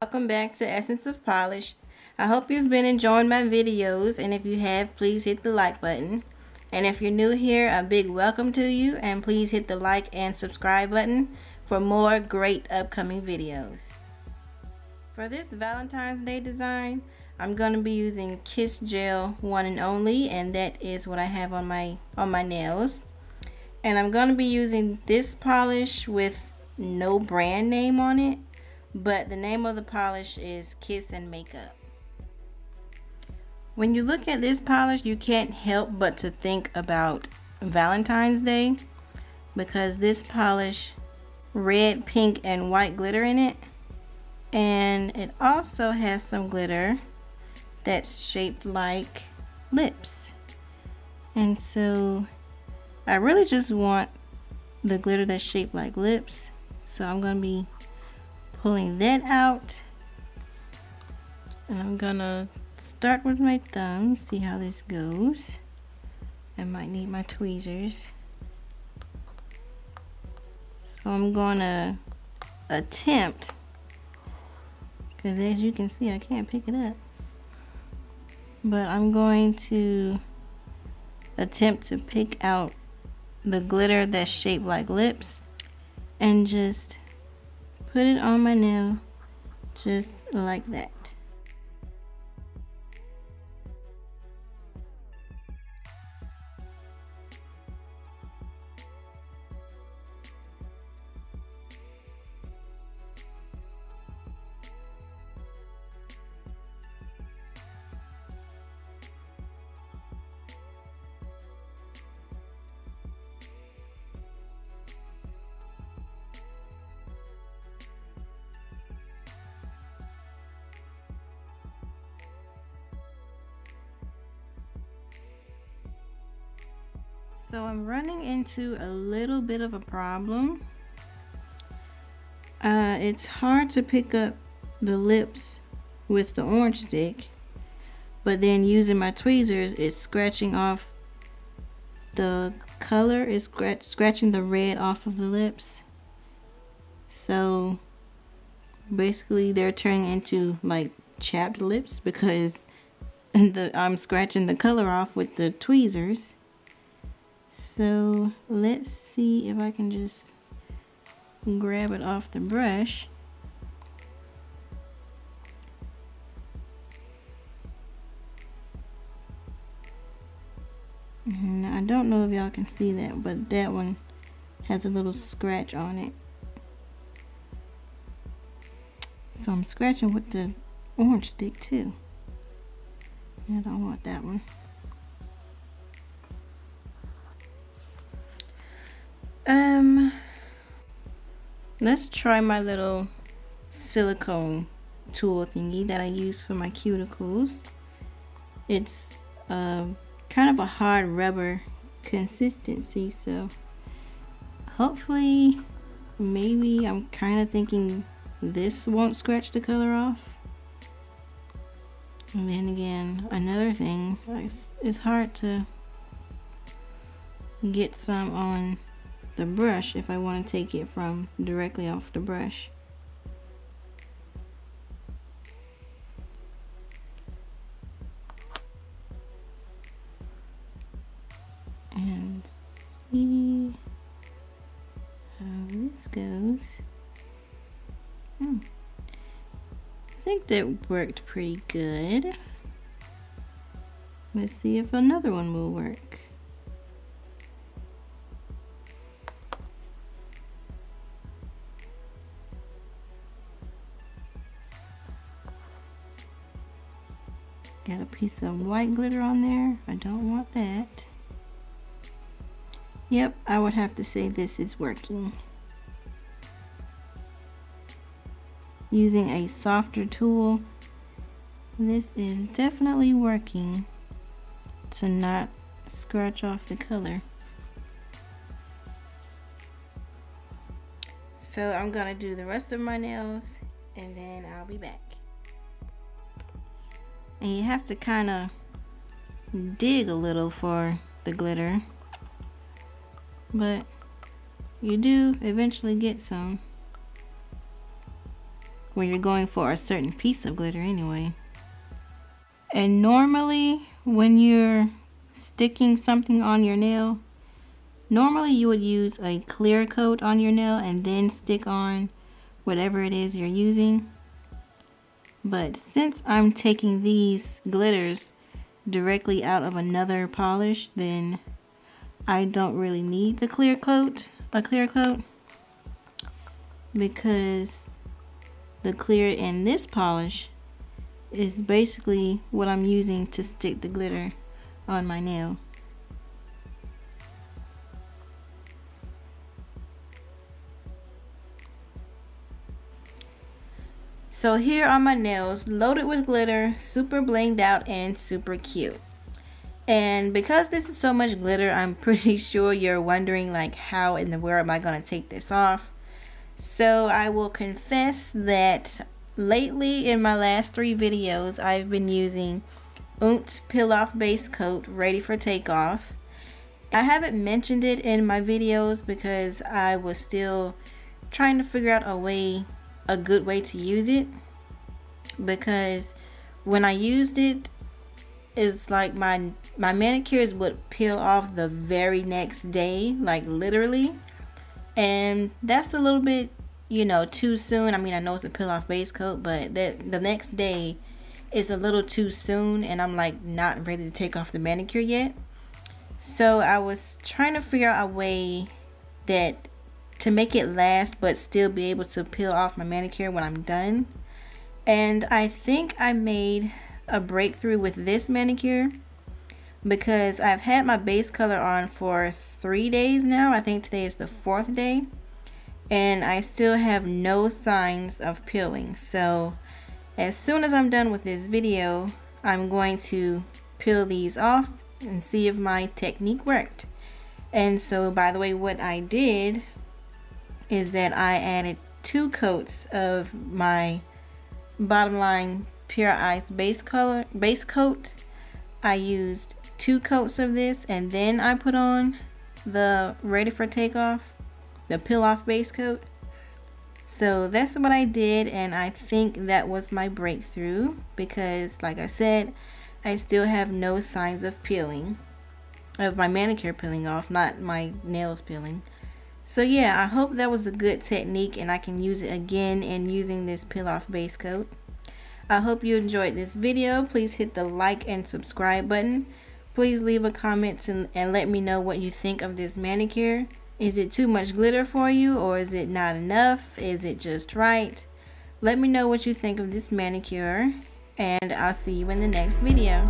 Welcome back to Essence of Polish. I hope you've been enjoying my videos, and if you have, please hit the like button. And if you're new here, a big welcome to you, and please hit the like and subscribe button for more great upcoming videos. For this Valentine's Day design, I'm going to be using Kiss Gel One and Only, and that is what I have on my nails. And I'm going to be using this polish with no brand name on it, but the name of the polish is Kiss and Makeup. When you look at this polish, you can't help but to think about Valentine's Day, because this polish, red, pink, and white glitter in it, and it also has some glitter that's shaped like lips. And so I really just want the glitter that's shaped like lips, so I'm going to be pulling that out, and I'm gonna start with my thumb, see how this goes. I might need my tweezers. So I'm gonna attempt, because as you can see I can't pick it up, but I'm going to attempt to pick out the glitter that's shaped like lips and just put it on my nail just like that. So I'm running into a little bit of a problem. It's hard to pick up the lips with the orange stick, but then using my tweezers, it's scratching off the color, it's scratching the red off of the lips. So basically they're turning into like chapped lips because I'm scratching the color off with the tweezers. So let's see if I can just grab it off the brush. And I don't know if y'all can see that, but that one has a little scratch on it. So I'm scratching with the orange stick too. I don't want that one. Let's try my little silicone tool thingy that I use for my cuticles. It's kind of a hard rubber consistency, so hopefully, maybe, I'm kind of thinking this won't scratch the color off. And then again, another thing, it's hard to get some on the brush if I want to take it from directly off the brush. And see how this goes. I think that worked pretty good. Let's see if another one will work. Got a piece of white glitter on there. I don't want that. Yep, I would have to say this is working. Using a softer tool, this is definitely working to not scratch off the color. So I'm gonna do the rest of my nails and then I'll be back. And you have to kind of dig a little for the glitter, but you do eventually get some. when you're going for a certain piece of glitter anyway. And normally when you're sticking something on your nail, normally you would use a clear coat on your nail and then stick on whatever it is you're using. But since I'm taking these glitters directly out of another polish, then I don't really need the clear coat, because the clear in this polish is basically what I'm using to stick the glitter on my nail. So here are my nails, loaded with glitter, super blinged out and super cute. And because this is so much glitter, I'm pretty sure you're wondering like, how in the world am I going to take this off? So I will confess that lately in my last 3 videos, I've been using Oont Peel Off Base Coat ready for takeoff. I haven't mentioned it in my videos because I was still trying to figure out a good way to use it, because when I used it, it's like my manicures would peel off the very next day, like literally, and that's a little bit, you know, too soon. I mean, I know it's a peel off base coat, but the next day is a little too soon, and I'm like not ready to take off the manicure yet. So I was trying to figure out a way that to make it last but still be able to peel off my manicure when I'm done. And I think I made a breakthrough with this manicure, because I've had my base color on for 3 days now. I think today is the 4th day, and I still have no signs of peeling. So as soon as I'm done with this video, I'm going to peel these off and see if my technique worked. And so, by the way, what I did is that I added 2 coats of my Bottom Line Pure Ice base coat. I used 2 coats of this, and then I put on the ready for takeoff, the peel off base coat. So that's what I did, and I think that was my breakthrough, because like I said, I still have no signs of peeling, of my manicure peeling off, not my nails peeling. So yeah, I hope that was a good technique and I can use it again in using this peel off base coat. I hope you enjoyed this video. Please hit the like and subscribe button. Please leave a comment and let me know what you think of this manicure. Is it too much glitter for you, or is it not enough? Is it just right? Let me know what you think of this manicure, and I'll see you in the next video.